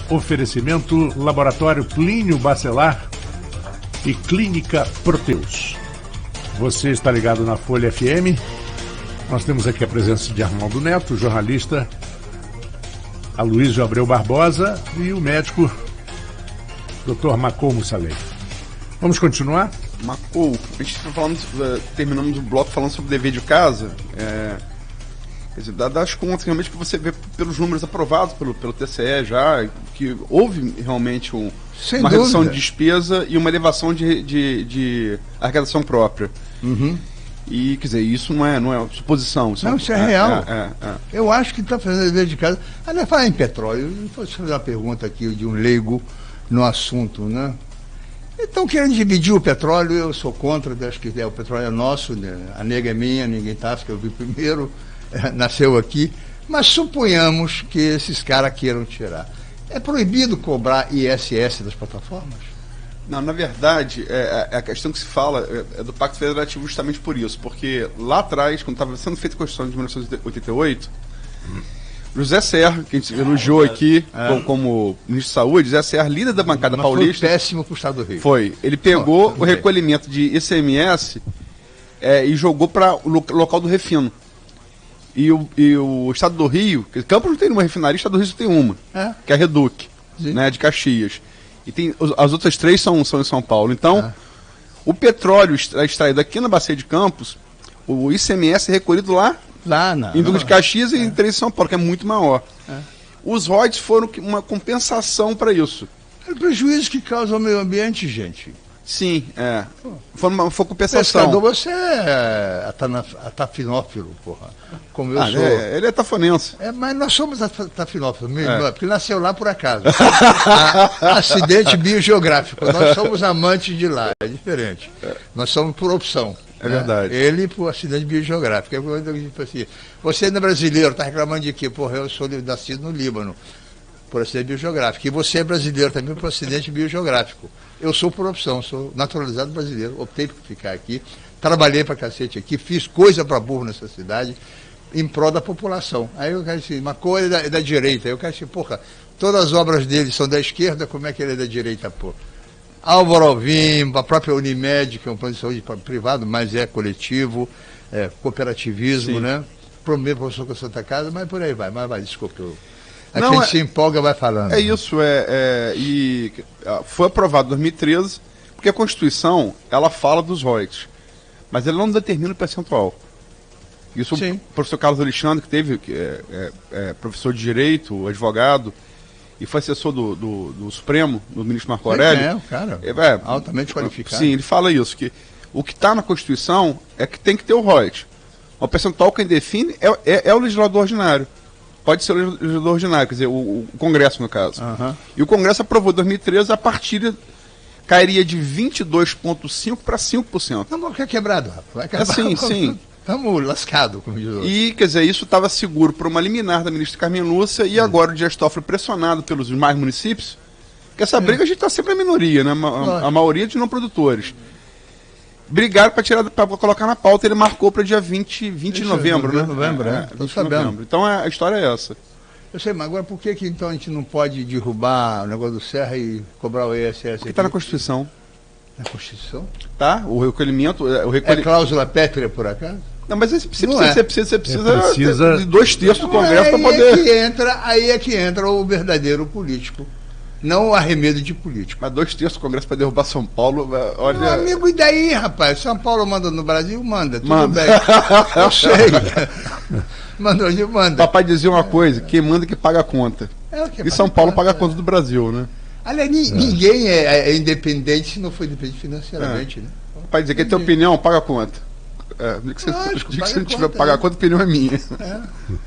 Oferecimento Laboratório Plínio Bacelar e Clínica Proteus. Você está ligado na Folha FM. Nós temos aqui a presença de Arnaldo Neto, jornalista, Aloysio Abreu Barbosa e o médico Dr. Macou Mussalem. Vamos continuar? Macou, a gente está falando, terminamos o bloco falando sobre dever de casa. Quer dizer, das contas realmente que você vê pelos números aprovados pelo TCE já, que houve realmente uma redução de despesa e uma elevação de arrecadação própria. Uhum. E, quer dizer, isso não é suposição. Isso é real. Eu acho que está fazendo dever de casa. Aliás, falar em petróleo, eu vou fazer uma pergunta aqui de um leigo no assunto, né? Estão querendo dividir o petróleo, eu sou contra, acho que o petróleo é nosso, né? A nega é minha, ninguém está, porque eu vi primeiro. Nasceu aqui, mas suponhamos que esses caras queiram tirar. É proibido cobrar ISS das plataformas? Não, na verdade, a questão que se fala é do Pacto Federativo justamente por isso, porque lá atrás, quando estava sendo feita a Constituição de 1988, José Serra, que a gente elogiou aqui como ministro de Saúde, José Serra, líder da bancada paulista... Foi péssimo para o Estado do Rio. Foi. Ele pegou o recolhimento de ICMS e jogou para o local do refino. E o Estado do Rio, Campos não tem uma refinaria, o Estado do Rio só tem uma, que é a Reduc, né, de Caxias. E as outras três são em São Paulo. Então, o petróleo extraído aqui na Bacia de Campos, o ICMS é recolhido lá em Duque de Caxias e em Três de São Paulo, que é muito maior. Os royalties foram uma compensação para isso. É o prejuízo que causa ao meio ambiente, gente. Sim, foi compensação. Pescador, você é atafinófilo, porra. Como eu sou. Ele é tafonense. Mas nós somos atafinófilos, porque nasceu lá por acaso. Acidente biogeográfico. Nós somos amantes de lá, é diferente. Nós somos por opção. É verdade. Ele por acidente biogeográfico. Assim, você ainda é brasileiro, está reclamando de quê? Porra, eu sou nascido no Líbano, por acidente biogeográfico. E você é brasileiro também por acidente biogeográfico. Eu sou por opção, sou naturalizado brasileiro, optei por ficar aqui, trabalhei pra cacete aqui, fiz coisa pra burro nessa cidade, em prol da população. Aí eu quero dizer, uma coisa é da direita, eu quero dizer, porra, todas as obras dele são da esquerda, como é que ele é da direita, pô? Álvaro Alvim, a própria Unimed, que é um plano de saúde privado, mas é coletivo, cooperativismo, né? Primeiro professor com a Santa Casa, mas por aí vai, desculpa. A gente se empolga, vai falando. É isso, e foi aprovado em 2013, porque a Constituição, ela fala dos royalties, mas ela não determina o percentual. Isso o professor Carlos Alexandre, que é professor de Direito, advogado, e foi assessor do Supremo, do ministro Marco Aurélio. Cara, altamente qualificado. Sim, ele fala isso, que o que está na Constituição é que tem que ter o royalties. O percentual quem define é o legislador ordinário. Pode ser o legislador ordinário, quer dizer, o Congresso, no caso. E o Congresso aprovou em 2013, a partir cairia de 22,5% para 5%. Não, vai ficar quebrado, rapaz. Vai quebrar. Sim. Estamos lascados, como diz o outro. E, quer dizer, isso estava seguro por uma liminar da ministra Carmen Lúcia, e agora o Dias Toffoli, pressionado pelos demais municípios, que essa briga a gente está sempre na minoria, né? A maioria de não produtores. Brigaram para colocar na pauta, ele marcou para dia 20 de novembro, né? Novembro. Então a história é essa. Eu sei, mas agora por que então a gente não pode derrubar o negócio do Serra e cobrar o ISS? Porque está na Constituição. Na Constituição? Tá, o recolhimento... É cláusula pétrea, por acaso? Não, mas você precisa de 2/3 do Congresso para poder... Aí é que entra o verdadeiro político. Não o arremedo de político. Mas 2/3 do Congresso para derrubar São Paulo, olha... Meu amigo, e daí, rapaz? São Paulo manda no Brasil? Manda, tudo bem. Eu sei. Manda. Papai dizia uma coisa, quem manda que paga a conta. E São Paulo paga a conta do Brasil, né? Aliás, ninguém é independente se não for independente financeiramente, né? Papai dizia, quem tem opinião, paga a conta. Se você não tiver que pagar a conta, a opinião é minha.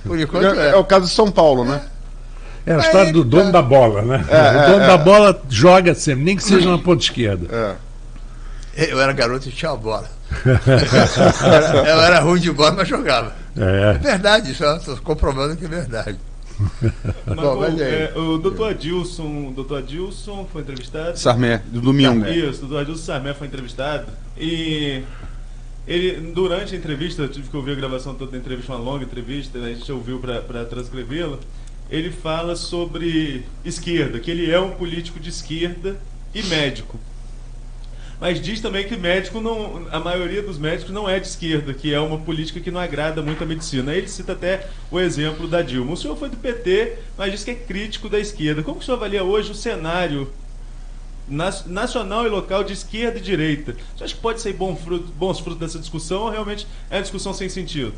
Por enquanto é o caso de São Paulo, né? É a história do dono da bola, né? O dono da bola joga sempre, nem que seja na ponta esquerda. Eu era garoto e tinha a bola. Eu era ruim de bola, mas jogava. É verdade, só estou comprovando que é verdade. O doutor Adilson foi entrevistado. Sarmé, do domingo. Isso, o doutor Adilson Sarmé foi entrevistado. E ele, durante a entrevista, eu tive que ouvir a gravação toda da entrevista, uma longa entrevista, a gente ouviu para transcrevê-la. ele fala sobre esquerda, que ele é um político de esquerda e médico. Mas diz também que médico não, a maioria dos médicos não é de esquerda, que é uma política que não agrada muito a medicina. Ele cita até o exemplo da Dilma. O senhor foi do PT, mas diz que é crítico da esquerda. Como que o senhor avalia hoje o cenário nacional e local de esquerda e direita? Você acha que pode sair bons frutos dessa discussão ou realmente é uma discussão sem sentido?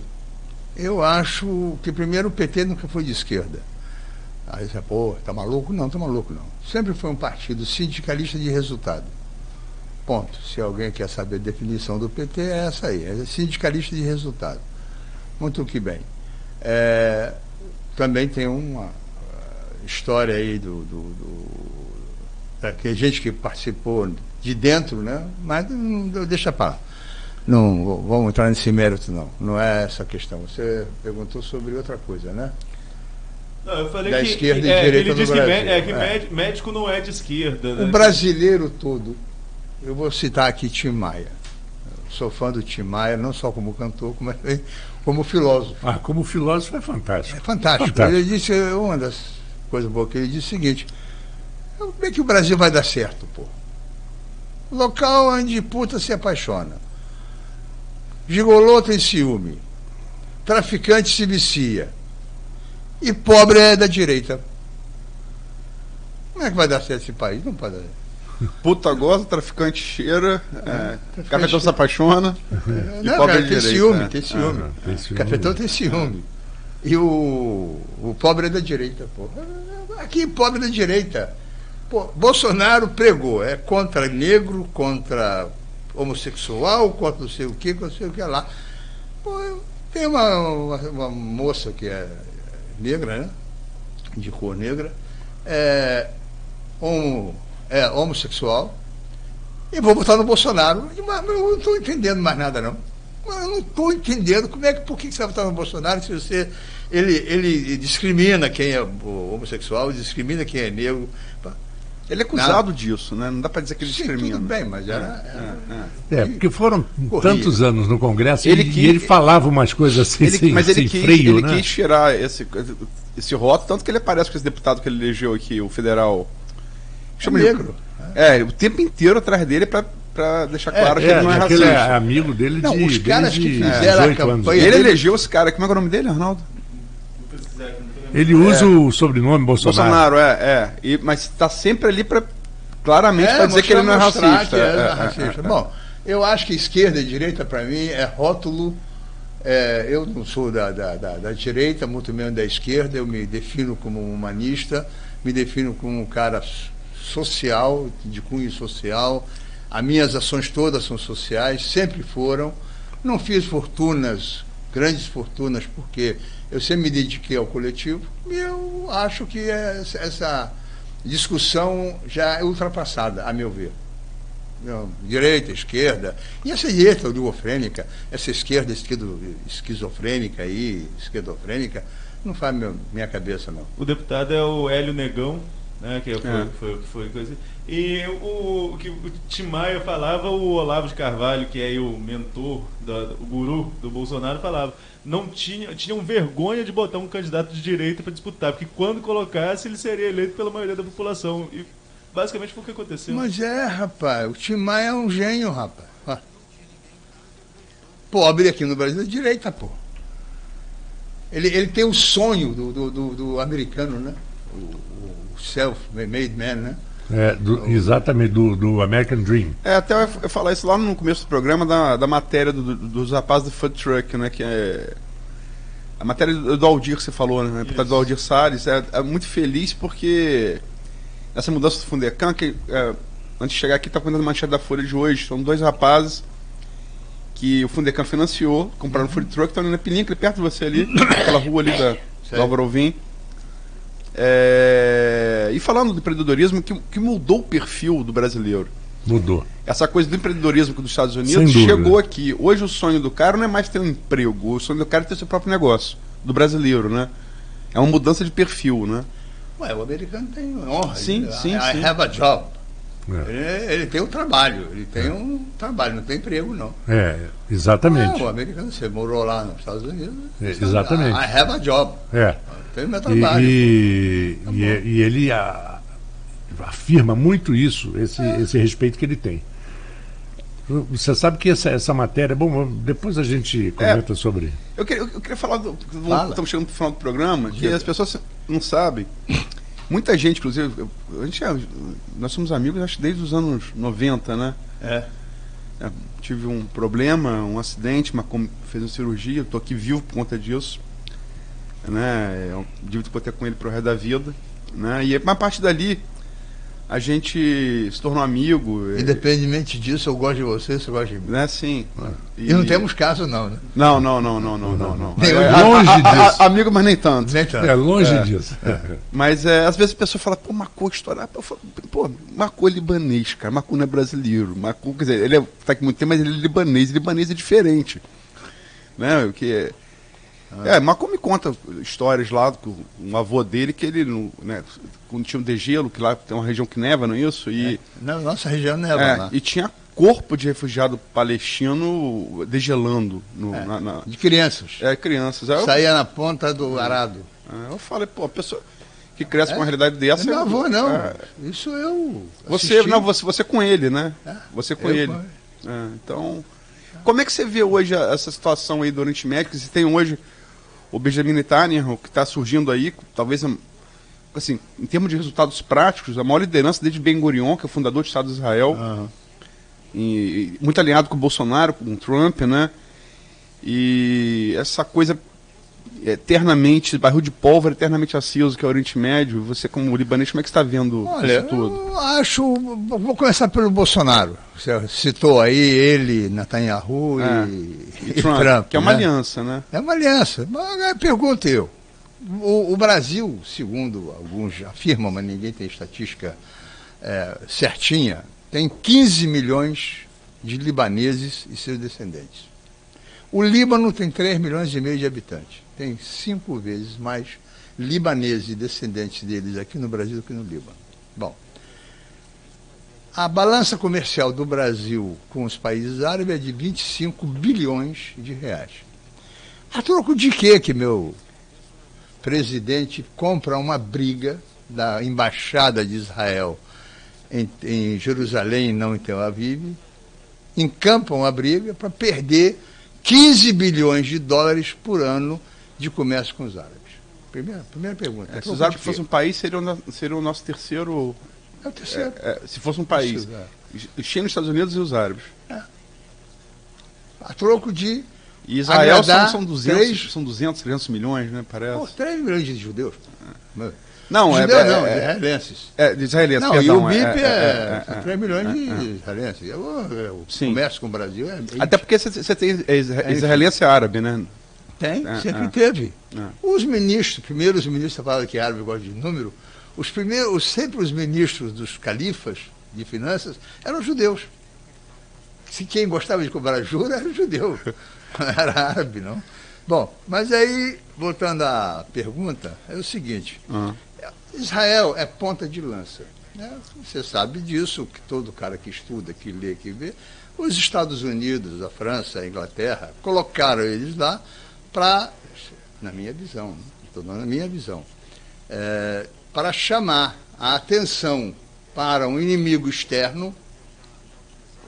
Eu acho que primeiro o PT nunca foi de esquerda. Aí você, pô, tá maluco? Não, tá maluco não. Sempre foi um partido sindicalista de resultado. Ponto. Se alguém quer saber a definição do PT, é essa aí. É sindicalista de resultado. Muito que bem. Também tem uma história aí que gente que participou de dentro, né? Mas deixa para lá. Não vamos entrar nesse mérito, não. Não é essa a questão. Você perguntou sobre outra coisa, né? Não, eu falei da que esquerda e direita ele no diz Brasil. que médico não é de esquerda. Né? O brasileiro todo, eu vou citar aqui Tim Maia. Eu sou fã do Tim Maia, não só como cantor, como filósofo. Como filósofo é fantástico. É fantástico. Ele disse, uma das coisas boas que ele disse é o seguinte: como é que o Brasil vai dar certo, pô? Local onde puta se apaixona, gigolô tem ciúme, traficante se vicia e pobre é da direita. Como é que vai dar certo esse país? Não pode dar. Puta goza, traficante cheira, cafetão se apaixona e não, pobre cara, de tem direita. ciúme, tem ciúme. Tem ciúme. Cafetão tem ciúme. E o pobre é da direita, pô. Aqui, pobre é da direita. Pô, Bolsonaro pregou, é contra negro, contra homossexual, contra não sei o que lá. Pô, tem uma moça que é negra, né? De cor negra, homossexual, e vou votar no Bolsonaro. Mas eu não estou entendendo mais nada, não. Eu não estou entendendo por que você vai votar no Bolsonaro se ele discrimina quem é homossexual, discrimina quem é negro. Ele é acusado disso, né? Não dá para dizer que ele discrimina. Tudo bem, mas porque foram tantos anos no Congresso e ele falava umas coisas assim, ele quis tirar esse rótulo, tanto que ele aparece com esse deputado que ele elegeu aqui, o federal. Chama negro. O tempo inteiro atrás dele para deixar claro que ele não é racista. Ele é amigo dele não, os caras que fizeram 18 a campanha. Ele elegeu esse cara. Como é o nome dele, Arnaldo? Ele usa o sobrenome Bolsonaro. Mas está sempre ali claramente para dizer que ele não é racista. Bom, eu acho que esquerda e direita, para mim, é rótulo. Eu não sou da direita, muito menos da esquerda. Eu me defino como humanista, me defino como um cara social, de cunho social. As minhas ações todas são sociais, sempre foram. Não fiz fortunas, grandes fortunas, porque eu sempre me dediquei ao coletivo, e eu acho que essa discussão já é ultrapassada, a meu ver. Direita, esquerda, e essa direita oligofrênica, essa esquerda esquizofrênica aí, esquerdofrênica, não faz minha cabeça, não. O deputado é o Hélio Negão, né, que foi coisa. E o que o Tim Maia falava, o Olavo de Carvalho, que é o mentor, o guru do Bolsonaro, falava: tinham vergonha de botar um candidato de direita para disputar, porque quando colocasse ele seria eleito pela maioria da população. E basicamente foi o que aconteceu. Mas rapaz, o Tim Maia é um gênio, rapaz. Pobre aqui no Brasil é direita, pô. Ele tem o sonho do americano, né? O self-made man, né? Exatamente, do American Dream. Até eu falar isso lá no começo do programa, da matéria dos rapazes do Food Truck, né? Que é a matéria do Aldir que você falou, né? Do Aldir Salles. É muito feliz porque essa mudança do Fundecam, que antes de chegar aqui, está contando a manchete da Folha de hoje. São dois rapazes que o Fundecam financiou, compraram um Food Truck, estão ali na Pilinha, perto de você ali, aquela rua ali do Álvaro Alvim. E falando do empreendedorismo, que mudou o perfil do brasileiro. Mudou. Essa coisa do empreendedorismo dos Estados Unidos chegou aqui. Hoje o sonho do cara não é mais ter um emprego, o sonho do cara é ter seu próprio negócio, do brasileiro, né? É uma mudança de perfil, né? Ué, o americano tem honra. Sim. I have a job. Ele tem um trabalho, não tem emprego, não. Exatamente. Não, o americano, você morou lá nos Estados Unidos. Exatamente. I have a job. Tem meu trabalho. E ele afirma muito isso, esse respeito que ele tem. Você sabe que essa matéria... Bom, depois a gente comenta sobre... Eu queria falar... Estamos chegando para o final do programa, que as pessoas não sabem. Muita gente, inclusive... nós somos amigos, acho, desde os anos 90, né? Tive um problema, um acidente, fez uma cirurgia, estou aqui vivo por conta disso. Né? Eu devo ter com ele pro resto da vida. Né? E a partir dali... a gente se tornou amigo. Independentemente disso, eu gosto de você gosta de mim. Né, sim. E não temos caso, não, né? Não. Longe disso. Amigo, mas nem tanto. Longe disso. Mas às vezes a pessoa fala, Marcou estourar. Eu falo, Marcou é libanês, cara. Marcou não é brasileiro. Marcou, quer dizer, ele tá aqui muito tempo, mas ele é libanês. Libanês é diferente. Né? O que Marcou me conta histórias lá com um avô dele, que ele, né, quando tinha um degelo, que lá tem uma região que neva, não é isso? Na nossa região neva lá. E tinha corpo de refugiado palestino degelando. De crianças. Crianças. Saía na ponta do arado. Eu falei, a pessoa que cresce com uma realidade dessa... Não é meu avô, não. Isso eu Você com ele, né? Você com ele. Então, como é que você vê hoje essa situação aí do Oriente Médio? Você tem hoje... o Benjamin Netanyahu, que está surgindo aí, talvez, assim, em termos de resultados práticos, a maior liderança desde Ben-Gurion, que é o fundador do Estado de Israel, e muito alinhado com o Bolsonaro, com o Trump, né? E essa coisa eternamente, barril de pólvora eternamente aceso, que é o Oriente Médio. Você, como libanês, como é que está vendo isso tudo? Eu acho... Vou começar pelo Bolsonaro. Você citou aí ele, Netanyahu e Trump, que é uma aliança, né? É uma aliança. Mas pergunto eu. O Brasil, segundo alguns afirmam, mas ninguém tem estatística certinha, tem 15 milhões de libaneses e seus descendentes. O Líbano tem 3 milhões e meio de habitantes. Tem 5 vezes mais libaneses e descendentes deles aqui no Brasil do que no Líbano. Bom, a balança comercial do Brasil com os países árabes é de 25 bilhões de reais. A troco de quê que meu presidente compra uma briga da embaixada de Israel em Jerusalém e não em Tel Aviv, encampam a briga para perder 15 bilhões de dólares por ano de comércio com os árabes? Primeira pergunta. Se os árabes fossem um país, seria o nosso terceiro... É o terceiro. Se fosse um país. China, Estados Unidos e os árabes. A troco de... E Israel são 200, 300 milhões, né? Parece. 3 milhões de judeus. Não, de israelenses. De israelenses, não, perdão. E o BIP são 3 milhões de israelenses. O comércio com o Brasil é... Até porque você tem israelense árabe, né? Tem, sempre teve. Os ministros, primeiros ministros, você fala que árabe gosta de número, sempre os ministros dos califas de finanças eram judeus. Se quem gostava de cobrar juros era judeu, não era árabe, não. Bom, mas aí, voltando à pergunta, é o seguinte, Israel é ponta de lança. Né? Você sabe disso, que todo cara que estuda, que lê, que vê, os Estados Unidos, a França, a Inglaterra, colocaram eles lá para, na minha visão, estou dando a minha visão, para chamar a atenção para um inimigo externo,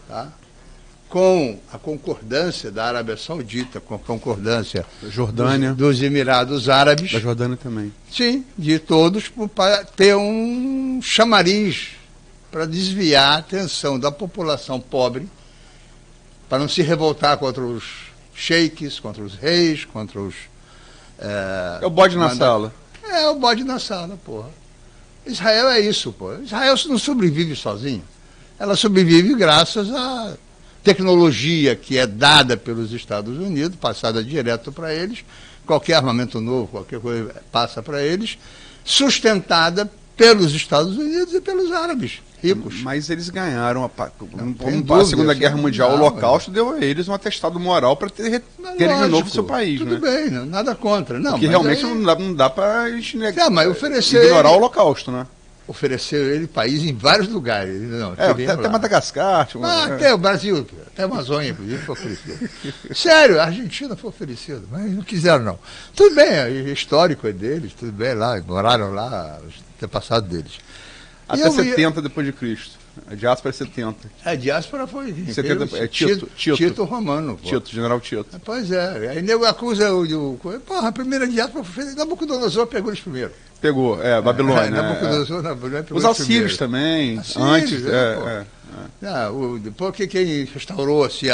tá? Com a concordância da Arábia Saudita, com a concordância Jordânia, dos Emirados Árabes. Da Jordânia também. Sim, de todos, para ter um chamariz para desviar a atenção da população pobre, para não se revoltar contra os sheiks, contra os reis, contra os... É o bode na sala. É o bode na sala, porra. Israel é isso, porra. Israel não sobrevive sozinho. Ela sobrevive graças à tecnologia que é dada pelos Estados Unidos, passada direto para eles, qualquer armamento novo, qualquer coisa passa para eles, sustentada pelos Estados Unidos e pelos árabes ricos. Mas eles ganharam a Segunda Guerra Mundial, o Holocausto deu a eles um atestado moral para terem de novo seu país. Tudo bem, nada contra. Não, porque realmente não dá para a gente mas ignorar o Holocausto, né? ofereceram ele país em vários lugares. Não, até Madagascar. Até o Brasil, até a Amazônia, inclusive, foi oferecido. Sério, a Argentina foi oferecida, mas não quiseram, não. Tudo bem, é histórico é deles, tudo bem lá, moraram lá, os antepassados deles. Até 70 depois de Cristo. A diáspora é 70. A diáspora foi 70, Tito Romano. Pô. General Tito. Pois é. Aí nego acusa porra, a primeira diáspora foi feita. Nabucodonosor pegou eles primeiro. Pegou, Babilônia. Nabucodonosor pegou os assírios também, antes. Depois quem restaurou assim,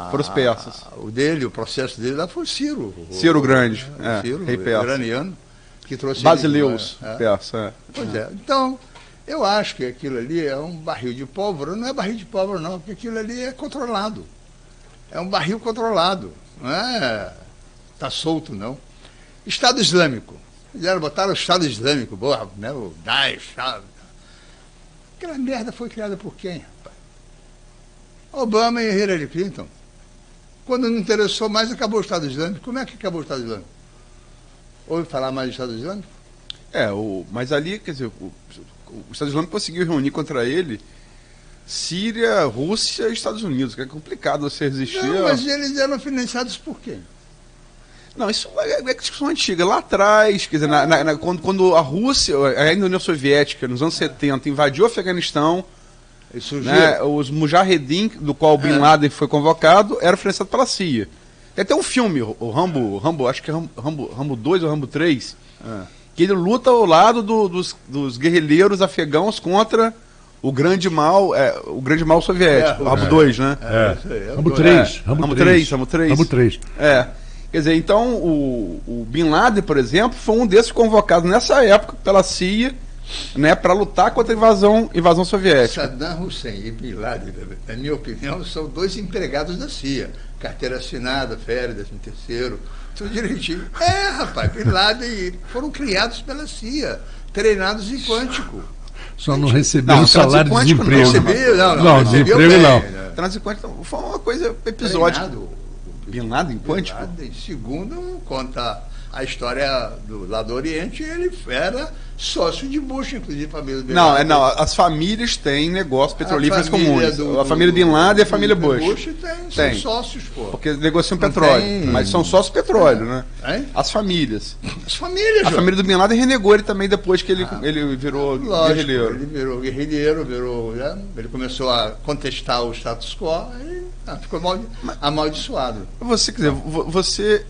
foram os persas. O processo dele lá foi o Ciro. Ciro Grande, Ciro, rei persa. Iraniano, que trouxe Basileus, persa. Pois é. Então, eu acho que aquilo ali é um barril de pólvora. Não é barril de pólvora, não, porque aquilo ali é controlado. É um barril controlado. Não é tá solto, não. Estado Islâmico. Botaram o Estado Islâmico, né? O Daesh. Aquela merda foi criada por quem, rapaz? Obama e Hillary Clinton. Quando não interessou mais, acabou o Estado Islâmico. Como é que acabou o Estado Islâmico? Ouve falar mais do Estado Islâmico? Mas ali, quer dizer, o Estado Islâmico conseguiu reunir contra ele Síria, Rússia e Estados Unidos, que é complicado você resistir. Não, mas eles eram financiados por quem? Não, isso é discussão antiga. Lá atrás, quer dizer, quando a Rússia, ainda a União Soviética, nos anos 70, invadiu o Afeganistão, né, os Mujahedin, do qual o Bin Laden foi convocado, era financiado pela CIA. Tem até um filme, o Rambo, acho que é Rambo 2 ou Rambo 3, que ele luta ao lado dos guerrilheiros afegãos contra o grande mal soviético. O Rambo 2, né? Rambo 3. Rambo 3. Quer dizer, então o Bin Laden, por exemplo, foi um desses convocados nessa época pela CIA, né, para lutar contra a invasão soviética. Saddam Hussein e Bin Laden, na minha opinião, são dois empregados da CIA. Carteira assinada, férias, 13º, tudo direitinho. Rapaz, Bin Laden foram criados pela CIA, treinados em quântico. Só não receberam salário de desemprego. Não, desemprego não. Treinados em quântico foi uma coisa episódica. Bin Laden em quântico? Segundo conta a história lá do Oriente, ele era sócio de Bush, inclusive, família Bin Laden. Não, as famílias têm negócios petrolíferos comuns. A família Bin Laden e a família Bush. São sócios, pô. Porque negociam petróleo, mas são sócios petróleo, né? As famílias. A família do Bin Laden renegou ele também depois que ele virou guerrilheiro. Ele virou guerrilheiro, ele começou a contestar o status quo e ficou amaldiçoado. Você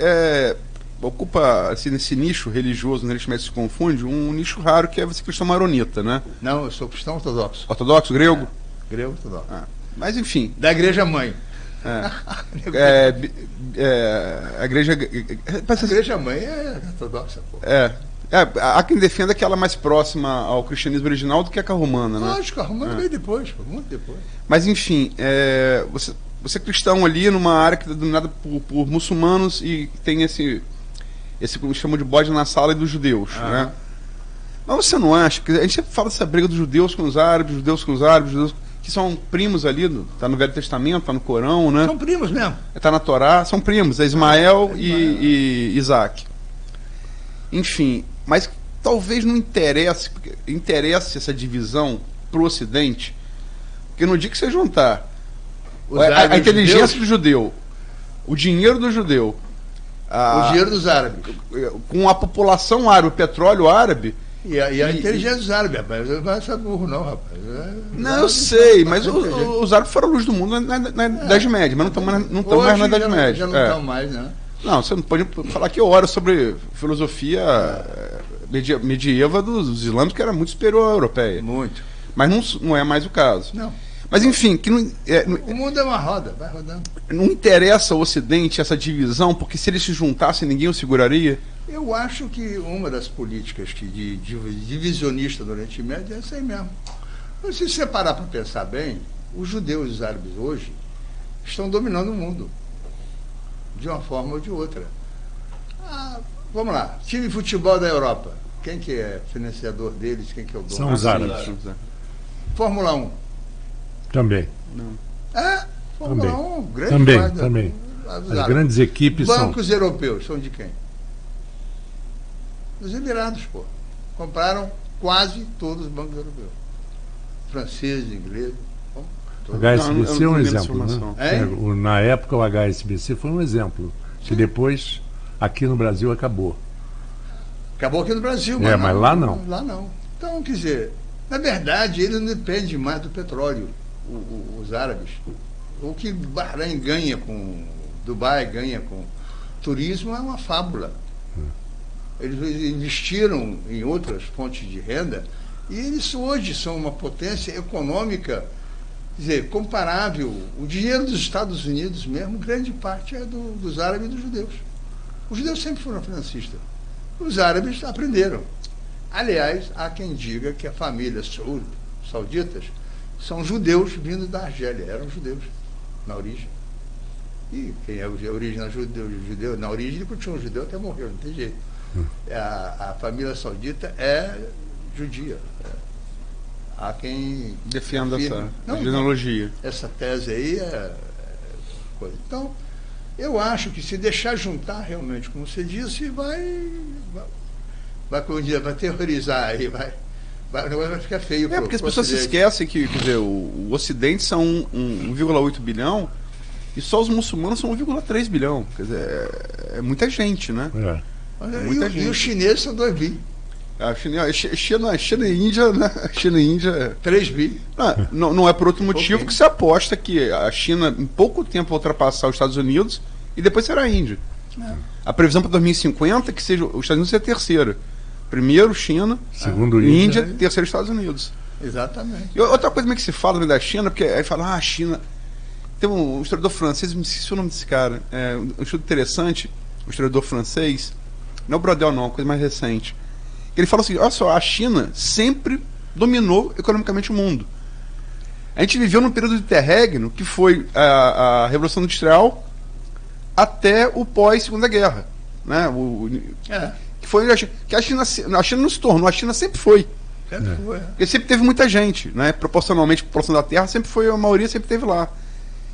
ocupa assim, nesse nicho religioso, nesse médico se confunde, um nicho raro que é você cristão maronita, né? Não, eu sou cristão ortodoxo. Ortodoxo, grego? Grego ortodoxo. Mas enfim. Da igreja mãe. A igreja. A igreja mãe é ortodoxa, pô. Há quem defenda que ela é mais próxima ao cristianismo original do que a carromana, né? Lógico, a romana veio depois, muito depois. Mas enfim, você é cristão ali numa área que é dominada por muçulmanos e tem esse que chamam de bode na sala e dos judeus, né? Mas você não acha que a gente sempre fala dessa briga dos judeus com os árabes, judeus que são primos ali, tá no Velho Testamento, tá no Corão, né? São primos mesmo. Tá na Torá, são primos, é Ismael e Isaac. Enfim, mas talvez não interesse essa divisão pro Ocidente, porque no dia que você juntar a inteligência do judeu, o dinheiro do judeu, o dinheiro dos árabes, com a população árabe, o petróleo árabe, e a inteligência dos árabes, rapaz, não vai ser burro não, rapaz. Não, eu sei, mas os árabes foram a luz do mundo na Idade Média, mas não estão mais na Idade Média. Já não estão mais, né? Não, você não pode falar que hora sobre filosofia medieval dos islâmicos, que era muito superior à europeia. Muito. Mas não é mais o caso. Não. Mas enfim, o mundo é uma roda, vai rodando. Não interessa ao Ocidente essa divisão, porque se eles se juntassem, ninguém o seguraria? Eu acho que uma das políticas de divisionista do Oriente Médio é essa aí mesmo. Mas se você parar para pensar bem, os judeus e os árabes hoje estão dominando o mundo, de uma forma ou de outra. Vamos lá, time de futebol da Europa, quem que é financiador deles, quem que é o dono? São os árabes. Fórmula 1. Também. Fórmula 1, grande parte. Também. As grandes equipes Bancos europeus são de quem? Dos Emirados, pô. Compraram quase todos os bancos europeus. Franceses, ingleses. O HSBC é um exemplo, né? Na época o HSBC foi um exemplo, que depois aqui no Brasil acabou. Acabou aqui no Brasil, mas lá não. Lá não. Então, quer dizer, na verdade, ele não depende mais do petróleo, os árabes. O que Bahrein ganha com Dubai, ganha com turismo é uma fábula. Eles investiram em outras fontes de renda e eles hoje são uma potência econômica, quer dizer, comparável. O dinheiro dos Estados Unidos mesmo, grande parte é dos árabes e dos judeus. Os judeus sempre foram financistas. Os árabes aprenderam. Aliás, há quem diga que a família sauditas são judeus vindos da Argélia, eram judeus na origem. E quem é a origem judeu, na origem ele continua judeu até morreu, não tem jeito. A família saudita é judia. Há quem defenda essa genealogia. Essa tese aí é coisa. Então, eu acho que se deixar juntar realmente, como você disse, vai terrorizar aí, o negócio vai ficar feio. Porque as pessoas se esquecem que, quer dizer, o Ocidente são 1,8 bilhão e só os muçulmanos são 1,3 bilhão. Quer dizer, é muita gente, né? E os chineses são 2 bi. China e Índia, né? China e Índia... 3 bi. Não é por outro motivo que se aposta que a China em pouco tempo vai ultrapassar os Estados Unidos e depois será a Índia. A previsão para 2050 é que seja os Estados Unidos é a terceira. Primeiro China, segundo Índia, terceiro Estados Unidos. Exatamente. E outra coisa que se fala da China, porque aí fala, a China... Tem um historiador francês, me esqueci o nome desse cara, um estudo interessante, um historiador francês, não é o Brodel não, coisa mais recente. Ele fala assim, olha só, a China sempre dominou economicamente o mundo. A gente viveu num período de interregno que foi a Revolução Industrial até o pós-Segunda Guerra. Né? Que foi que a China não se tornou, a China sempre foi. Porque sempre teve muita gente, né? Proporcionalmente à população da Terra, sempre foi, a maioria sempre teve lá.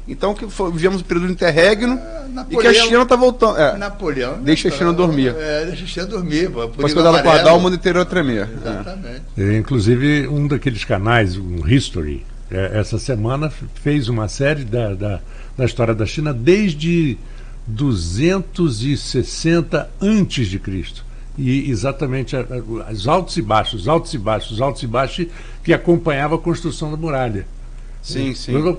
Então vivemos um período de interregno e que a China está voltando. Napoleão. Deixa a China dormir. Deixa a China dormir. Depois quando ela acordar, o mundo inteiro vai tremer. Exatamente. Inclusive, um daqueles canais, um History, essa semana fez uma série da história da China desde 260 antes de Cristo. E exatamente os altos e baixos, altos e baixos, altos e baixos que acompanhava a construção da muralha. Sim.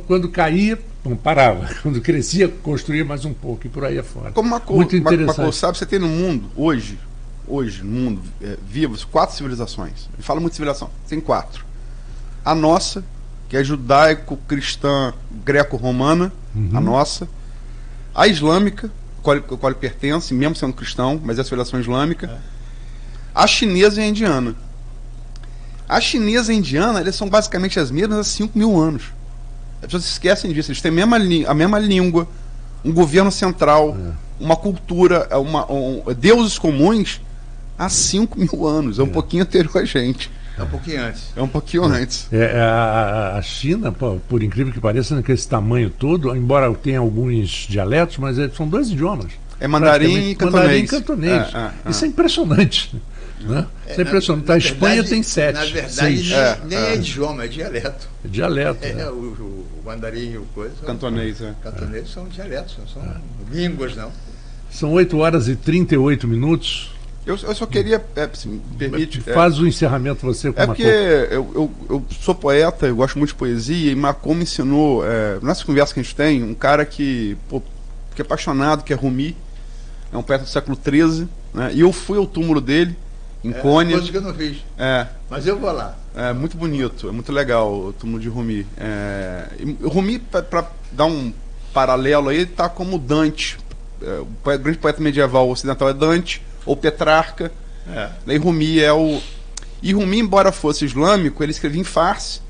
Quando caía, não parava. Quando crescia, construía mais um pouco e por aí afora. Como muito interessante. sabe, você tem no mundo, hoje no mundo, vivos, 4 civilizações. Ele fala muito de civilização. Tem 4. A nossa, que é judaico-cristã, greco-romana, a nossa. A islâmica, a qual ele pertence, mesmo sendo cristão, mas é a civilização islâmica. A chinesa e a indiana. A chinesa e a indiana, eles são basicamente as mesmas há 5.000 anos. As pessoas se esquecem disso. Eles têm a mesma língua, um governo central, uma cultura, deuses comuns há 5.000 anos. É um pouquinho anterior a gente. É um pouquinho antes. É um pouquinho antes. A China, por incrível que pareça, com esse tamanho todo, embora tenha alguns dialetos, mas são 2 idiomas. É mandarim e cantonês. Mandarim e cantonês. Isso é impressionante. Né? Isso é impressionante. A Espanha tem 7. Na verdade, nem é idioma, é dialeto. É dialeto. O mandarim e o coisa. Cantonês, Cantonês são dialetos, não são línguas, não. São 8 horas e 38 minutos. Eu só queria, se me permite... Faz o encerramento você com uma porque eu sou poeta, eu gosto muito de poesia, e Macon me ensinou, nessa conversa que a gente tem, um cara que é apaixonado, que é Rumi, é um poeta do século XIII, né? E eu fui ao túmulo dele, em Cônia. Coisa que eu não fiz. Mas eu vou lá. É muito bonito, é muito legal o túmulo de Rumi. O Rumi, para dar um paralelo aí, está como Dante. O grande poeta medieval ocidental é Dante, ou Petrarca. Daí Rumi E Rumi, embora fosse islâmico, ele escrevia em Farsi,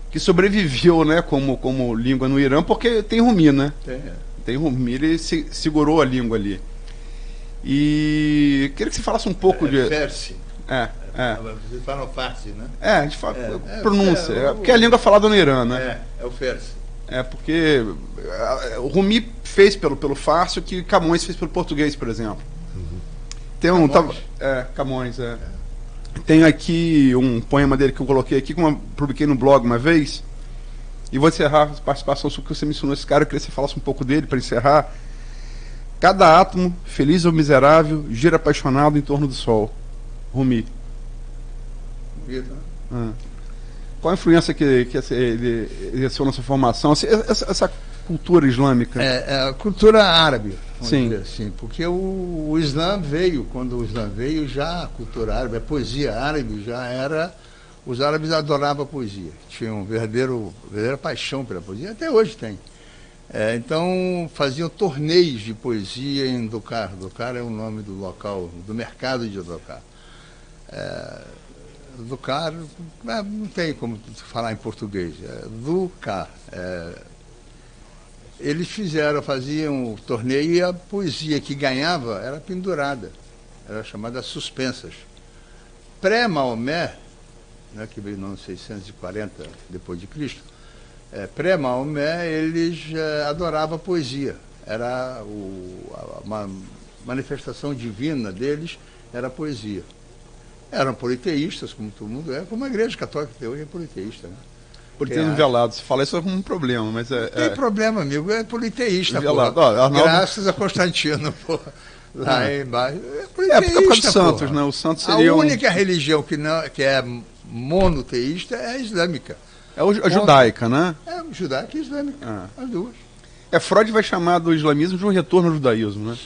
que sobreviveu, né, como língua no Irã, porque tem Rumi, né? Tem Rumi, ele segurou a língua ali. E queria que você falasse um pouco de... Farsi. Vocês falam Farsi, né? A gente fala pronúncia, porque é a língua falada no Irã, né? É o Farsi. Porque o Rumi fez pelo Farsi o que Camões fez pelo português, por exemplo. Tem Camões? Camões, Tem aqui um poema dele que eu coloquei aqui, como eu publiquei no blog uma vez. E vou encerrar a participação sobre o que você mencionou esse cara. Eu queria que você falasse um pouco dele para encerrar. Cada átomo, feliz ou miserável, gira apaixonado em torno do sol. Rumi. Qual a influência que ele exerceu na sua formação? Essa cultura islâmica? A cultura árabe, vamos Sim. dizer assim, porque o Islã veio, quando o Islã veio, já a cultura árabe, a poesia árabe já era. Os árabes adoravam a poesia, tinham verdadeira paixão pela poesia, até hoje tem. Então faziam torneios de poesia em Dhofar. Dhofar é o nome do local, do mercado de Dhofar. Dhofar, não tem como falar em português, Dhofar. Eles faziam o torneio e a poesia que ganhava era pendurada, era chamada suspensas. Pré-Maomé, né, que veio no ano 640 depois de Cristo, pré-Maomé, eles adoravam a poesia. Era uma manifestação divina deles, era a poesia. Eram politeístas, como todo mundo é, como a igreja católica até hoje é politeísta, né? Politeísmo velado, você fala isso é um problema, mas Tem problema, amigo, é politeísta, velado. Arnaldo... Graças a Constantino, pô. Lá embaixo. Por causa dos santos, né? Os santos seriam... A única religião que é monoteísta é a islâmica. É a judaica, né? É judaica e islâmica, as duas. Freud vai chamar do islamismo de um retorno ao judaísmo, né?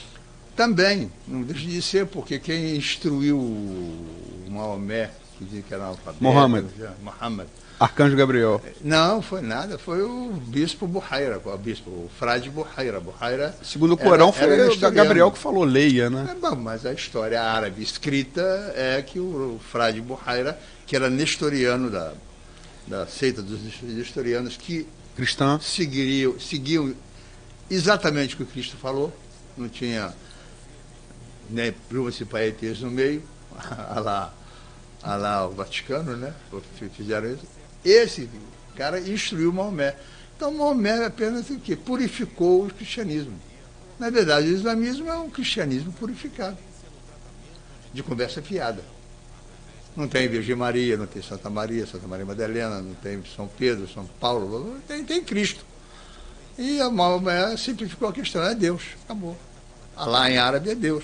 Também, não deixa de ser, porque quem instruiu o Maomé, que dizia que era analfabeto... Mohammed. Arcanjo Gabriel. Não, foi nada, foi o bispo Buhaira, o frade Buhaira. Segundo o Corão, foi o Gabriel que falou, leia, né? Bom, mas a história árabe escrita é que o frade Buhaira, que era nestoriano da seita dos nestorianos, que cristã, seguiam exatamente o que o Cristo falou, não tinha nem pluvas e paetes no meio, a lá o Vaticano, né? Fizeram isso. Esse cara instruiu Maomé. Então Maomé apenas o quê? Purificou o cristianismo. Na verdade, o islamismo é um cristianismo purificado, de conversa fiada. Não tem Virgem Maria, não tem Santa Maria Madalena, não tem São Pedro, São Paulo, tem Cristo. E a Maomé simplificou a questão, é Deus, acabou. Alá em árabe é Deus.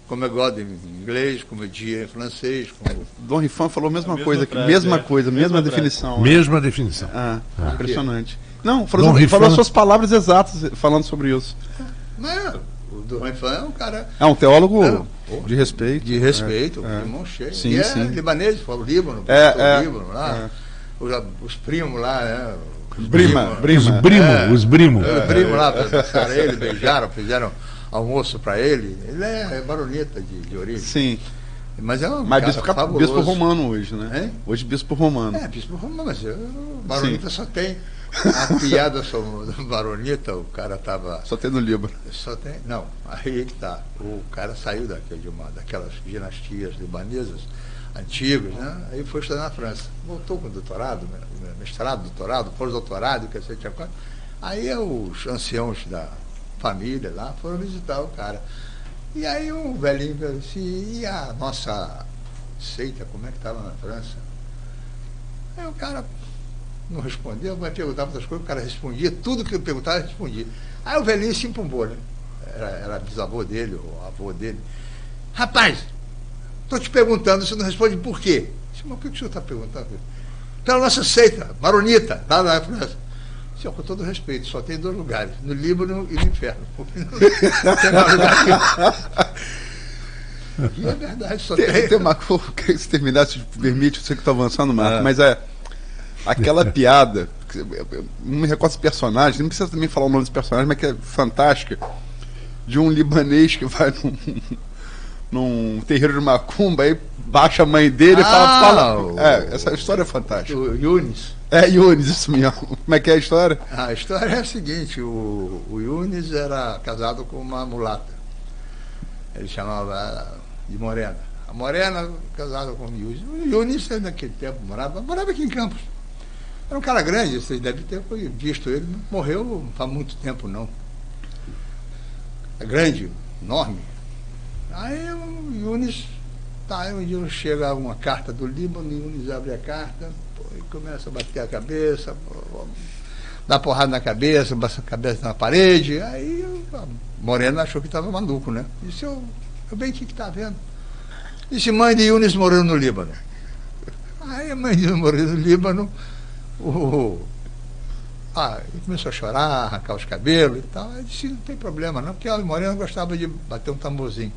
Como é God em inglês, como é dia em francês. Dom Rifan falou a mesma coisa aqui, mesma definição. Mesma definição. Impressionante. Não, falou as suas palavras exatas falando sobre isso. Mas o Dom Rifan é um cara... É um teólogo de respeito. De respeito, irmão cheio. Sim, e sim. Libanês, fala o Líbano, Líbano lá. Os primos lá, né? Os primos lá, passaram ele, beijaram, fizeram almoço para ele. Ele é baronita de origem. Sim. Mas é um bispo romano hoje, né? Hein? Hoje bispo romano. Bispo romano, mas baronita só tem. A piada sobre baronita, o cara tava... Só tem no Líbano. Só tem... Não, aí que tá. O cara saiu daquelas dinastias libanesas antigas, né? Aí foi estudar na França. Voltou com doutorado, mestrado, doutorado, pós-doutorado, que tinha quase. Aí os anciãos da família lá foram visitar o cara. E aí o velhinho falou assim, e a nossa seita, como é que estava na França? Aí o cara não respondeu, mas perguntava outras coisas, o cara respondia, tudo que eu perguntava, ele respondia. Aí o velhinho se empombou, né? Era bisavô dele, ou avô dele. Rapaz, estou te perguntando, você não responde por quê? Eu disse, mas por que o senhor está perguntando? Pela nossa seita, maronita, lá na França. Senhor, com todo respeito, só tem 2 lugares, no Líbano e no inferno. Não tem mais lugar aqui. E é verdade, só tem. Tem uma coisa, se terminar, se permite, eu sei que estou avançando, Marco, mas aquela piada, não me recordo esse personagem, não precisa também falar o nome desse personagem, mas que é fantástica, de um libanês que vai num terreiro de macumba, aí baixa a mãe dele e fala. Essa história é fantástica. O Yunis. Yunis, isso mesmo. Como é que é a história? A história é a seguinte, o Yunis era casado com uma mulata. Ele chamava de Morena. A Morena casada com o Yunis. O Yunis, naquele tempo, morava aqui em Campos. Era um cara grande, vocês devem ter visto ele, não morreu faz muito tempo, não. É grande, enorme. Aí o Yunis Tá, aí um dia chega uma carta do Líbano, e o Yunis abre a carta, e começa a bater a cabeça, dá porrada na cabeça, bate a cabeça na parede. Aí a Morena achou que estava maluco, né? Disse, eu bem, o que está vendo? Disse, mãe de Yunis morando no Líbano. Aí a mãe de Yunis morando no Líbano, ele começou a chorar, arrancar os cabelos e tal. Eu disse, não tem problema não, porque a Morena gostava de bater um tamborzinho.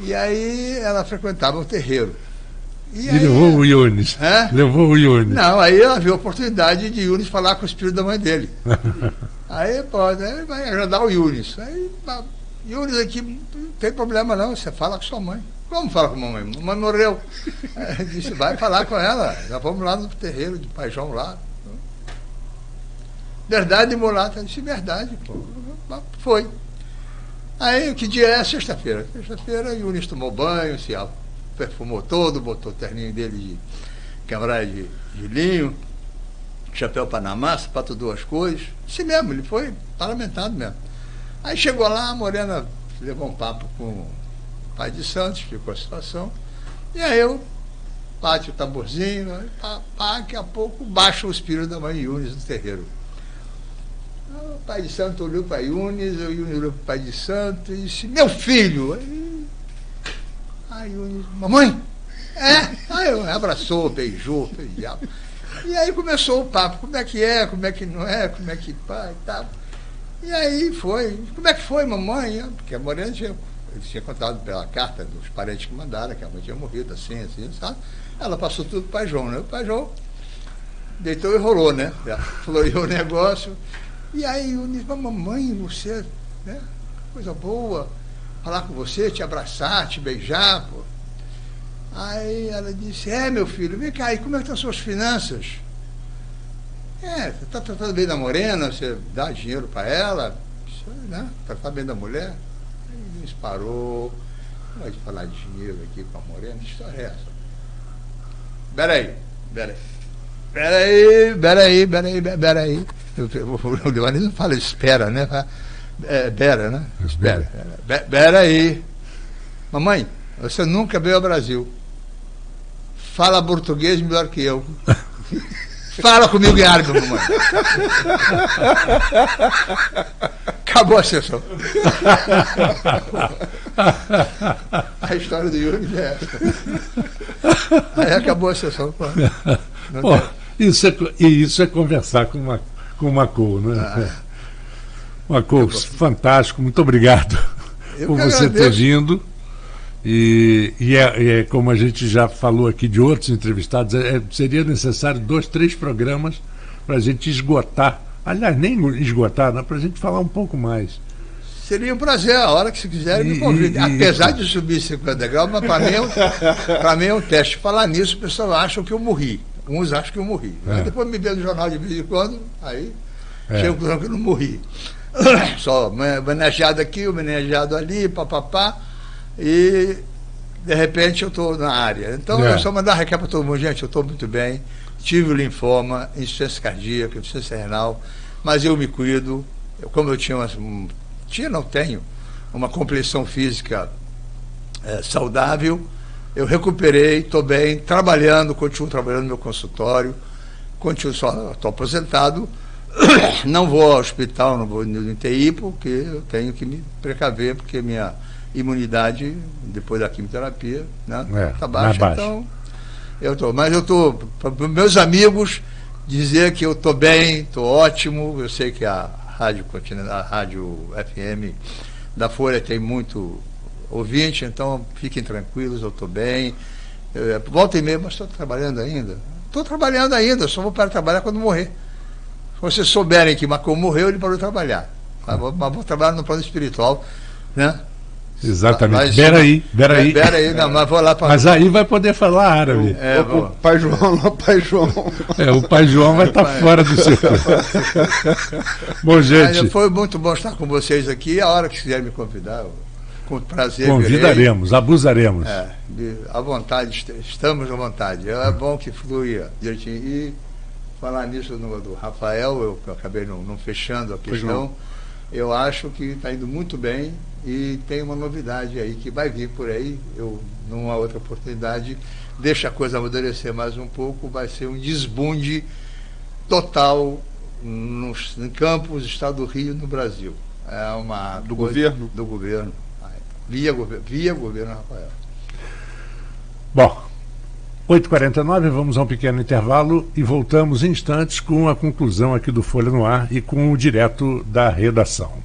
E aí ela frequentava o terreiro. E levou o Yunis. Levou o Yunis. Não, aí ela viu a oportunidade de Yunis falar com o espírito da mãe dele. Aí vai agradar o Yunis. Aí, Yunis aqui, não tem problema não, você fala com sua mãe. Como fala com a mamãe? Mamãe morreu. Aí disse, vai falar com ela. Já vamos lá no terreiro de Pai João lá. Verdade, mulata? Disse, verdade, pô. Foi. Aí, que dia é? Sexta-feira. Sexta-feira, Yunis tomou banho, se perfumou todo, botou o terninho dele de cambraia de linho, chapéu panamá, sapato duas cores. Assim mesmo, ele foi parlamentado mesmo. Aí chegou lá, a Morena levou um papo com o pai de Santos, explicou a situação. E aí eu bate o tamborzinho, daqui a pouco baixa o espírito da mãe Yunis no terreiro. O pai de Santo olhou para Yunis, o Yunis olhou para o pai de Santo e disse, meu filho! Aí Yunis, mamãe? Aí abraçou, beijou, fez diabo. E aí começou o papo, como é que não é, como é que pai e tal. E aí foi, como é que foi, mamãe? Porque a Morena tinha contado pela carta dos parentes que mandaram, que a mãe tinha morrido assim, sabe? Ela passou tudo para o Pai João, né? O Pai João deitou e rolou, né? Floreou o negócio. E aí eu disse, mamãe, você, né? Coisa boa, falar com você, te abraçar, te beijar, pô. Aí ela disse, meu filho, vem cá, e como é que estão as suas finanças? Você está tratando bem da Morena, você dá dinheiro para ela, né? Tratar bem da mulher? Aí Luiz parou, não vai falar de dinheiro aqui com a Morena, que história é essa? Peraí. O Leonardo não fala espera, né? Bera, né? Espera. Peraí. Mamãe, você nunca veio ao Brasil. Fala português melhor que eu. Fala comigo em árabe, mamãe. Acabou a sessão. A história do Yunis é essa. Aí acabou a sessão. Isso é conversar com uma cor, né? Uma cor fantástico, muito obrigado por você ter vindo. E como a gente já falou aqui de outros entrevistados, seria necessário 2, 3 programas para a gente esgotar. Aliás, nem esgotar, para a gente falar um pouco mais. Seria um prazer, a hora que você quiser me convide. Apesar de subir 50 degraus, mas para mim é um teste. Falar nisso, o pessoal acha que eu morri. Uns acham que eu morri. Mas depois me vê no jornal de vez em quando, aí chego com que eu não morri. Só homenageado aqui, homenageado ali, papapá. E de repente eu estou na área. Então eu só mandar recado para todo mundo, gente, eu estou muito bem, tive linfoma, insuficiência cardíaca, insuficiência renal, mas eu me cuido. Como eu tenho uma complexão física saudável, eu recuperei, estou bem, continuo trabalhando no meu consultório, estou aposentado, não vou ao hospital, não vou no TI, porque eu tenho que me precaver, porque minha imunidade, depois da quimioterapia, né, tá baixa. Então, mas eu estou, para meus amigos, dizer que eu estou bem, estou ótimo. Eu sei que a rádio FM da Folha tem muito ouvinte, então fiquem tranquilos, eu estou bem. Volta e meia, mas estou trabalhando ainda. Só vou parar de trabalhar quando morrer. Se vocês souberem que Macron morreu, ele parou de trabalhar. Mas vou trabalhar no plano espiritual, né? Exatamente. Peraí. Mas vou lá para. Mas aí vai poder falar árabe. O Pai João. O Pai João vai estar fora do circuito. Bom, gente. Foi muito bom estar com vocês aqui. A hora que quiser me convidar, com prazer. Convidaremos, abusaremos. À vontade, estamos à vontade. É bom que flua direitinho. E falar nisso do Rafael, eu acabei não fechando a questão. Eu acho que está indo muito bem e tem uma novidade aí que vai vir por aí. Eu, numa outra oportunidade, deixa a coisa amadurecer mais um pouco, vai ser um desbunde total em Campos, Estado do Rio, no Brasil. É uma do governo? Do governo. Via governo Rafael. Bom, 8h49, vamos a um pequeno intervalo e voltamos em instantes com a conclusão aqui do Folha no Ar e com o direto da redação.